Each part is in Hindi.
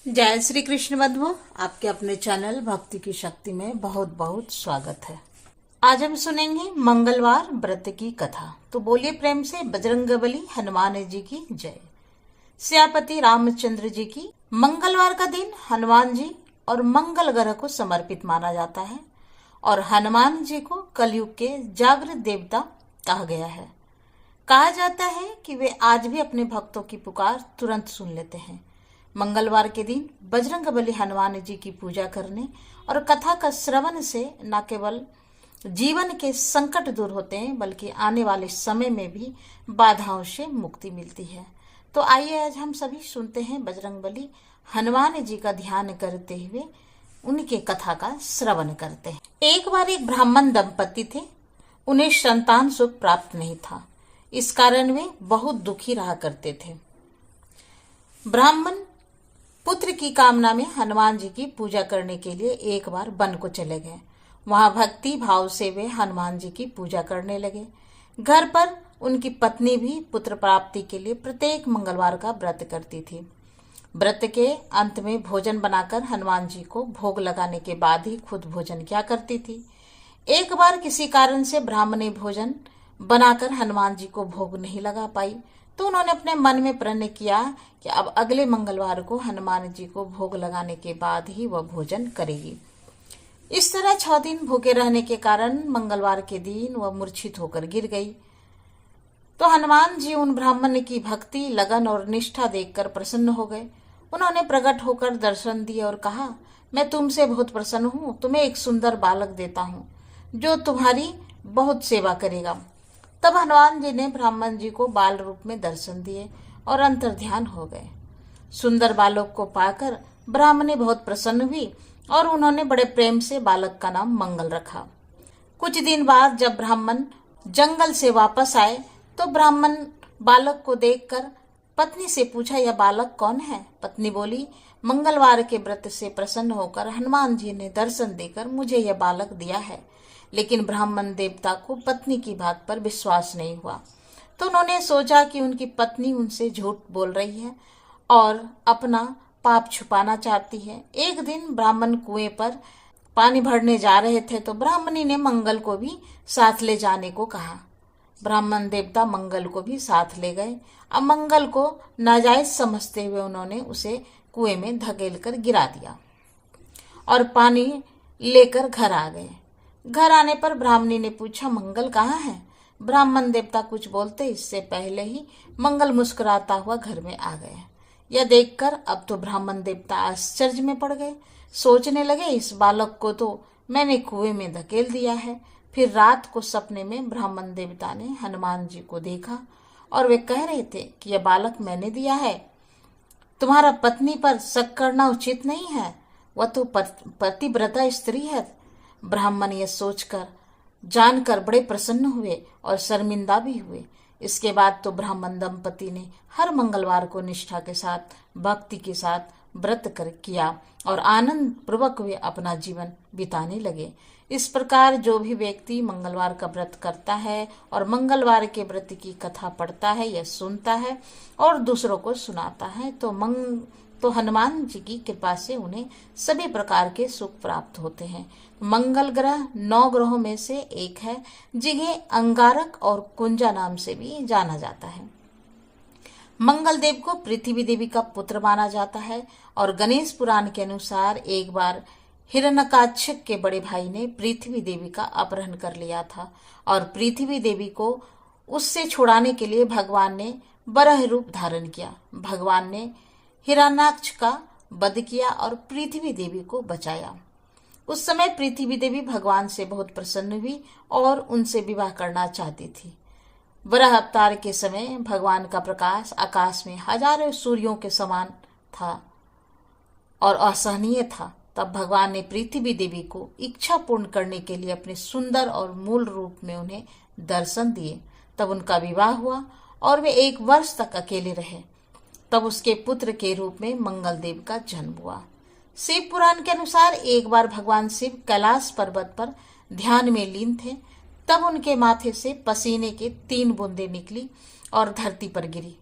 जय श्री कृष्ण बंधुओं, आपके अपने चैनल भक्ति की शक्ति में बहुत बहुत स्वागत है। आज हम सुनेंगे मंगलवार व्रत की कथा। तो बोलिए प्रेम से बजरंगबली हनुमान जी की जय। सियापति रामचंद्र जी की मंगलवार का दिन हनुमान जी और मंगल ग्रह को समर्पित माना जाता है और हनुमान जी को कलयुग के जागृत देवता कहा गया है। कहा जाता है कि वे आज भी अपने भक्तों की पुकार तुरंत सुन लेते हैं। मंगलवार के दिन बजरंगबली हनुमान जी की पूजा करने और कथा का श्रवण से न केवल जीवन के संकट दूर होते हैं बल्कि आने वाले समय में भी बाधाओं से मुक्ति मिलती है। तो आइए आज हम सभी सुनते हैं बजरंगबली हनुमान जी का ध्यान करते हुए उनके कथा का श्रवण करते हैं। एक बार एक ब्राह्मण दंपति थे। उन्हें संतान सुख प्राप्त नहीं था। इस कारण वे बहुत दुखी रहा करते थे। ब्राह्मण पुत्र की कामना में हनुमान जी की पूजा करने के लिए एक बार वन को चले गए। वहां भक्ति भाव से वे हनुमान जी की पूजा करने लगे। घर पर उनकी पत्नी भी पुत्र प्राप्ति के लिए प्रत्येक मंगलवार का व्रत करती थी। व्रत के अंत में भोजन बनाकर हनुमान जी को भोग लगाने के बाद ही खुद भोजन किया करती थी। एक बार किसी कारण से ब्राह्मण ने भोजन बनाकर हनुमान जी को भोग नहीं लगा पाई, तो उन्होंने अपने मन में प्रण किया कि अब अगले मंगलवार को हनुमान जी को भोग लगाने के बाद ही वह भोजन करेगी। इस तरह 6 दिन भूखे रहने के कारण मंगलवार के दिन वह मूर्छित होकर गिर गई। तो हनुमान जी उन ब्राह्मण की भक्ति, लगन और निष्ठा देखकर प्रसन्न हो गए। उन्होंने प्रकट होकर दर्शन दिए और कहा, मैं तुमसे बहुत प्रसन्न हूँ। तुम्हें एक सुंदर बालक देता हूँ जो तुम्हारी बहुत सेवा करेगा। तब हनुमान जी ने ब्राह्मण जी को बाल रूप में दर्शन दिए और अंतर ध्यान हो गए। सुंदर बालक को पाकर ब्राह्मणी बहुत प्रसन्न हुई और उन्होंने बड़े प्रेम से बालक का नाम मंगल रखा। कुछ दिन बाद जब ब्राह्मण जंगल से वापस आए तो ब्राह्मण बालक को देखकर पत्नी से पूछा, यह बालक कौन है? पत्नी बोली, मंगलवार के व्रत से प्रसन्न होकर हनुमान जी ने दर्शन देकर मुझे यह बालक दिया है। लेकिन ब्राह्मण देवता को पत्नी की बात पर विश्वास नहीं हुआ, तो उन्होंने सोचा कि उनकी पत्नी उनसे झूठ बोल रही है और अपना पाप छुपाना चाहती है। एक दिन ब्राह्मण कुएं पर पानी भरने जा रहे थे तो ब्राह्मणी ने मंगल को भी साथ ले जाने को कहा। ब्राह्मण देवता मंगल को भी साथ ले गए। अब मंगल को नाजायज समझते हुए उन्होंने उसे कुएं में धकेल कर गिरा दिया और पानी लेकर घर आ गए। घर आने पर ब्राह्मणी ने पूछा, मंगल कहाँ है? ब्राह्मण देवता कुछ बोलते इससे पहले ही मंगल मुस्कुराता हुआ घर में आ गए। यह देखकर अब तो ब्राह्मण देवता आश्चर्य में पड़ गए। सोचने लगे, इस बालक को तो मैंने कुएं में धकेल दिया है। फिर रात को सपने में ब्राह्मण देवता ने हनुमान जी को देखा और वे कह रहे थे कि यह बालक मैंने दिया है। तुम्हारा पत्नी पर शक करना उचित नहीं है, वह तो पतिव्रता स्त्री है। ब्राह्मण ये सोचकर जानकर बड़े प्रसन्न हुए और शर्मिंदा भी हुए। इसके बाद तो ब्राह्मण दंपति ने हर मंगलवार को निष्ठा के साथ, भक्ति के साथ व्रत कर किया और आनंद पूर्वक वे अपना जीवन बिताने लगे। इस प्रकार जो भी व्यक्ति मंगलवार का व्रत करता है और मंगलवार के व्रत की कथा पढ़ता है या सुनता है और दूसरों को सुनाता है तो हनुमान जी की कृपा से उन्हें सभी प्रकार के सुख प्राप्त होते हैं। मंगल ग्रह 9 ग्रहों में से एक है, जिन्हें अंगारक और कुंजा नाम से भी जाना जाता है। मंगल देव को पृथ्वी देवी का पुत्र माना जाता है और गणेश पुराण के अनुसार एक बार हिरण्यकाक्ष के बड़े भाई ने पृथ्वी देवी का अपहरण कर लिया था और पृथ्वी देवी को उससे छुड़ाने के लिए भगवान ने वराह रूप धारण किया। भगवान ने हिरण्याक्ष का वध किया और पृथ्वी देवी को बचाया। उस समय पृथ्वी देवी भगवान से बहुत प्रसन्न हुई और उनसे विवाह करना चाहती थी। वराह अवतार के समय भगवान का प्रकाश आकाश में हजारों सूर्यों के समान था और असहनीय था। तब भगवान ने पृथ्वी देवी को इच्छा पूर्ण करने के लिए अपने सुंदर और मूल रूप में उन्हें दर्शन दिए। तब उनका विवाह हुआ और वे 1 वर्ष तक अकेले रहे। तब उसके पुत्र के रूप में मंगल देव का जन्म हुआ। शिव पुराण के अनुसार एक बार भगवान शिव कैलाश पर्वत पर ध्यान में लीन थे। तब उनके माथे से पसीने के 3 बूंदें निकली और धरती पर गिरी।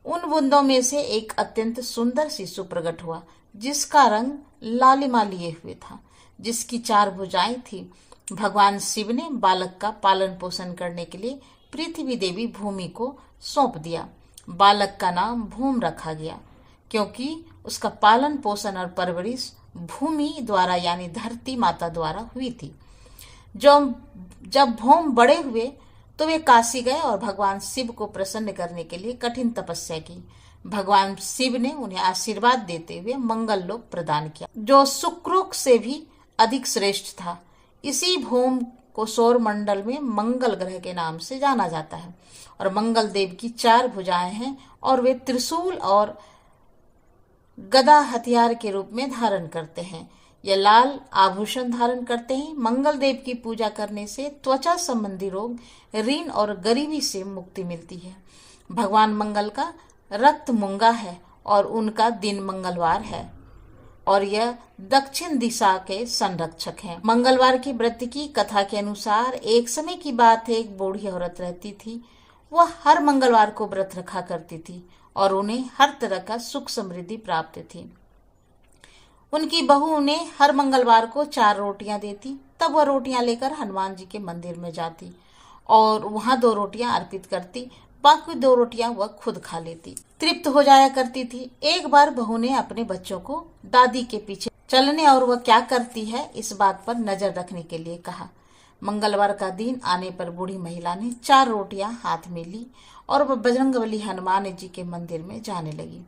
उन बूंदों में से एक अत्यंत सुंदर शिशु प्रकट हुआ जिसका रंग लालिमा लिए हुए था, जिसकी 4 भुजाएं थी। भगवान शिव ने बालक का पालन पोषण करने के लिए पृथ्वी देवी भूमि को सौंप दिया। बालक का नाम भूम रखा गया, क्योंकि उसका पालन पोषण और परवरिश भूमि द्वारा यानी धरती माता द्वारा हुई थी। जो जब भूम बड़े हुए तो वे काशी गए और भगवान शिव को प्रसन्न करने के लिए कठिन तपस्या की। भगवान शिव ने उन्हें आशीर्वाद देते हुए मंगल लोक प्रदान किया, जो शुक्रोक से भी अधिक श्रेष्ठ था। इसी भूम को सौर मंडल में मंगल ग्रह के नाम से जाना जाता है और मंगल देव की 4 भुजाएं हैं और वे त्रिशूल और गदा हथियार के रूप में धारण करते हैं। ये लाल आभूषण धारण करते हैं। मंगल देव की पूजा करने से त्वचा संबंधी रोग, ऋण और गरीबी से मुक्ति मिलती है। भगवान मंगल का रक्त मूंगा है और उनका दिन मंगलवार है और यह दक्षिण दिशा के संरक्षक हैं। मंगलवार की व्रत की कथा के अनुसार एक समय की बात है, एक बूढ़ी औरत रहती थी। वह हर मंगलवार को व्रत रखा करती थी और उन्हें हर तरह का सुख समृद्धि प्राप्त थी। उनकी बहू उन्हें हर मंगलवार को 4 रोटियां देती। तब वह रोटियां लेकर हनुमान जी के मंदिर में जाती और वहां 2 रोटियां अर्पित करती, बाकी 2 रोटियां वह खुद खा लेती, तृप्त हो जाया करती थी। एक बार बहू ने अपने बच्चों को दादी के पीछे चलने और वह क्या करती है इस बात पर नजर रखने के लिए कहा। मंगलवार का दिन आने पर बूढ़ी महिला ने 4 रोटियां हाथ में ली और वह बजरंगबली हनुमान जी के मंदिर में जाने लगी।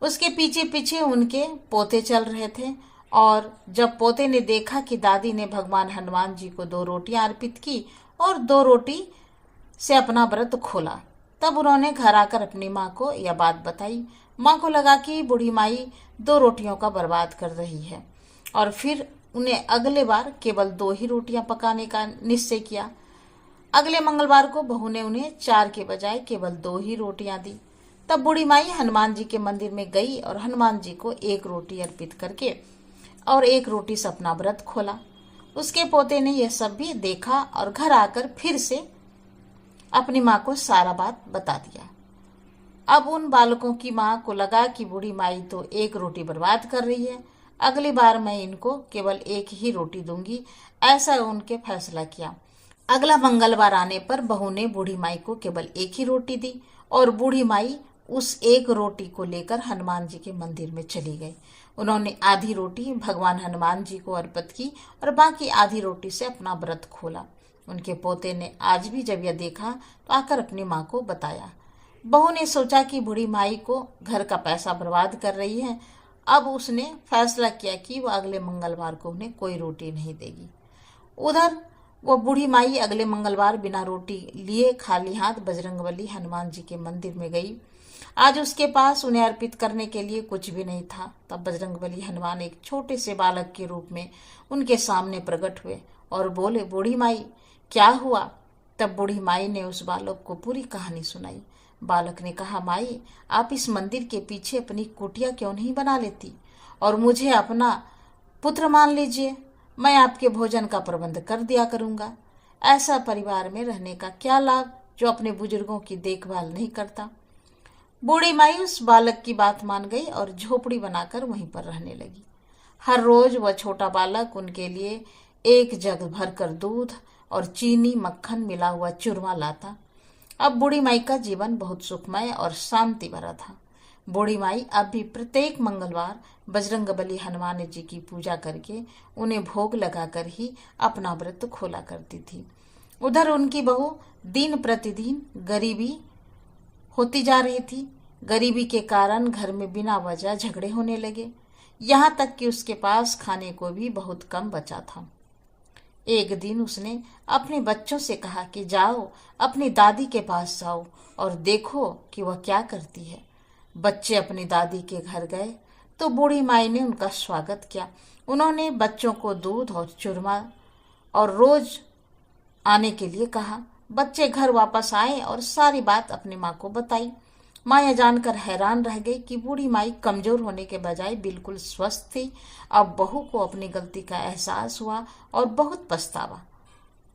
उसके पीछे पीछे उनके पोते चल रहे थे और जब पोते ने देखा कि दादी ने भगवान हनुमान जी को 2 रोटियां अर्पित की और 2 रोटी से अपना व्रत खोला, तब उन्होंने घर आकर अपनी माँ को यह बात बताई। माँ को लगा कि बूढ़ी माई 2 रोटियों का बर्बाद कर रही है और फिर उन्हें अगले बार केवल 2 ही रोटियां पकाने का निश्चय किया। अगले मंगलवार को बहू ने उन्हें 4 के बजाय केवल 2 ही रोटियां दी। तब बूढ़ी माई हनुमान जी के मंदिर में गई और हनुमान जी को 1 रोटी अर्पित करके और 1 रोटी से अपना व्रत खोला। उसके पोते ने यह सब भी देखा और घर आकर फिर से अपनी माँ को सारा बात बता दिया। अब उन बालकों की माँ को लगा कि बूढ़ी माई तो 1 रोटी बर्बाद कर रही है, अगली बार मैं इनको केवल 1 ही रोटी दूंगी, ऐसा उनके फैसला किया। अगला मंगलवार आने पर बहू ने बूढ़ी माई को केवल 1 ही रोटी दी और बूढ़ी माई उस 1 रोटी को लेकर हनुमान जी के मंदिर में चली गई। उन्होंने आधी रोटी भगवान हनुमान जी को अर्पित की और बाकी आधी रोटी से अपना व्रत खोला। उनके पोते ने आज भी जब यह देखा तो आकर अपनी माँ को बताया। बहू ने सोचा कि बूढ़ी माई को घर का पैसा बर्बाद कर रही है। अब उसने फैसला किया कि वह अगले मंगलवार को उन्हें कोई रोटी नहीं देगी। उधर वो बूढ़ी माई अगले मंगलवार बिना रोटी लिए खाली हाथ बजरंगबली हनुमान जी के मंदिर में गई। आज उसके पास उन्हें अर्पित करने के लिए कुछ भी नहीं था। तब बजरंगबली हनुमान एक छोटे से बालक के रूप में उनके सामने प्रकट हुए और बोले, बूढ़ी माई क्या हुआ? तब बूढ़ी माई ने उस बालक को पूरी कहानी सुनाई। बालक ने कहा, माई आप इस मंदिर के पीछे अपनी कुटिया क्यों नहीं बना लेती और मुझे अपना पुत्र मान लीजिए, मैं आपके भोजन का प्रबंध कर दिया करूंगा। ऐसा परिवार में रहने का क्या लाभ जो अपने बुजुर्गों की देखभाल नहीं करता। बूढ़ी माई उस बालक की बात मान गई और झोपड़ी बनाकर वहीं पर रहने लगी। हर रोज वह छोटा बालक उनके लिए 1 जग भरकर दूध और चीनी मक्खन मिला हुआ चूरमा लाता। अब बूढ़ी माई का जीवन बहुत सुखमय और शांति भरा था। बूढ़ी माई अब भी प्रत्येक मंगलवार बजरंगबली हनुमान जी की पूजा करके उन्हें भोग लगाकर ही अपना व्रत खोला करती थी। उधर उनकी बहू दिन प्रतिदिन गरीबी होती जा रही थी। गरीबी के कारण घर में बिना वजह झगड़े होने लगे, यहाँ तक कि उसके पास खाने को भी बहुत कम बचा था। एक दिन उसने अपने बच्चों से कहा कि जाओ अपनी दादी के पास जाओ और देखो कि वह क्या करती है। बच्चे अपनी दादी के घर गए तो बूढ़ी माई ने उनका स्वागत किया। उन्होंने बच्चों को दूध और चूरमा और रोज आने के लिए कहा। बच्चे घर वापस आए और सारी बात अपनी माँ को बताई। माँ यह जानकर हैरान रह गई कि बूढ़ी माई कमजोर होने के बजाय बिल्कुल स्वस्थ थी। अब बहू को अपनी गलती का एहसास हुआ और बहुत पछतावा।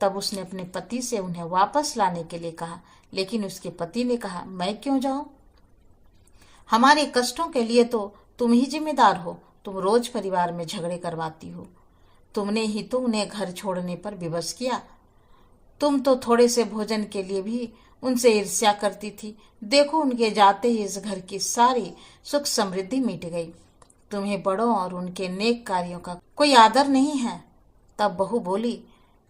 तब उसने अपने पति से उन्हें वापस लाने के लिए कहा, लेकिन उसके पति ने कहा, मैं क्यों जाऊं? हमारे कष्टों के लिए तो तुम ही जिम्मेदार हो। तुम रोज परिवार में झगड़े करवाती हो। तुमने ही तो उन्हें घर छोड़ने पर विवश किया। तुम तो थोड़े से भोजन के लिए भी उनसे ईर्ष्या करती थी। देखो, उनके जाते ही इस घर की सारी सुख समृद्धि मिट गई। तुम्हें बड़ों और उनके नेक कार्यों का कोई आदर नहीं है। तब बहू बोली,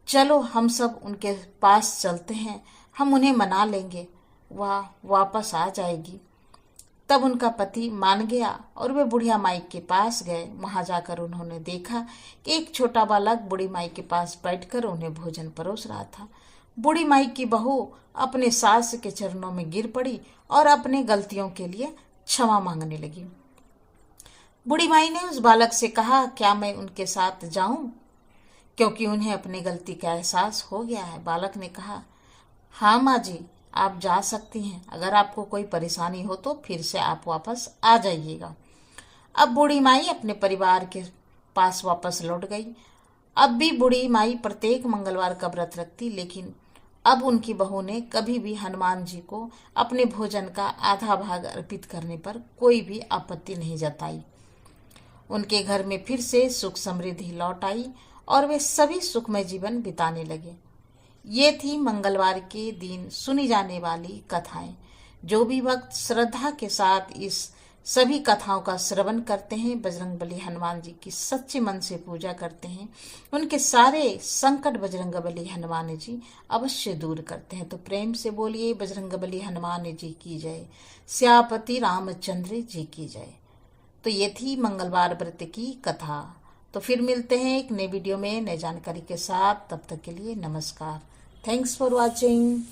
चलो हम सब उनके पास चलते हैं, हम उन्हें मना लेंगे, वह वापस आ जाएगी। तब उनका पति मान गया और वे बुढ़िया माई के पास गए। वहां जाकर उन्होंने देखा कि एक छोटा बालक बूढ़ी माई के पास बैठकर उन्हें भोजन परोस रहा था। बूढ़ी माई की बहू अपने सास के चरणों में गिर पड़ी और अपने गलतियों के लिए क्षमा मांगने लगी। बूढ़ी माई ने उस बालक से कहा, क्या मैं उनके साथ जाऊं, क्योंकि उन्हें अपनी गलती का एहसास हो गया है। बालक ने कहा, हाँ माँ जी, आप जा सकती हैं। अगर आपको कोई परेशानी हो तो फिर से आप वापस आ जाइएगा। अब बूढ़ी माई अपने परिवार के पास वापस लौट गई। अब भी बूढ़ी माई प्रत्येक मंगलवार का व्रत रखती, लेकिन अब उनकी बहू ने कभी भी हनुमान जी को अपने भोजन का आधा भाग अर्पित करने पर कोई भी आपत्ति नहीं जताई। उनके घर में फिर से सुख समृद्धि लौट आई और वे सभी सुखमय जीवन बिताने लगे। ये थी मंगलवार के दिन सुनी जाने वाली कथाएं। जो भी भक्त श्रद्धा के साथ इस सभी कथाओं का श्रवण करते हैं, बजरंगबली हनुमान जी की सच्चे मन से पूजा करते हैं, उनके सारे संकट बजरंगबली हनुमान जी अवश्य दूर करते हैं। तो प्रेम से बोलिए, बजरंगबली हनुमान जी की जय, श्यापति रामचंद्र जी की जय। तो ये थी मंगलवार व्रत की कथा। तो फिर मिलते हैं एक नए वीडियो में नई जानकारी के साथ। तब तक के लिए नमस्कार। Thanks for watching.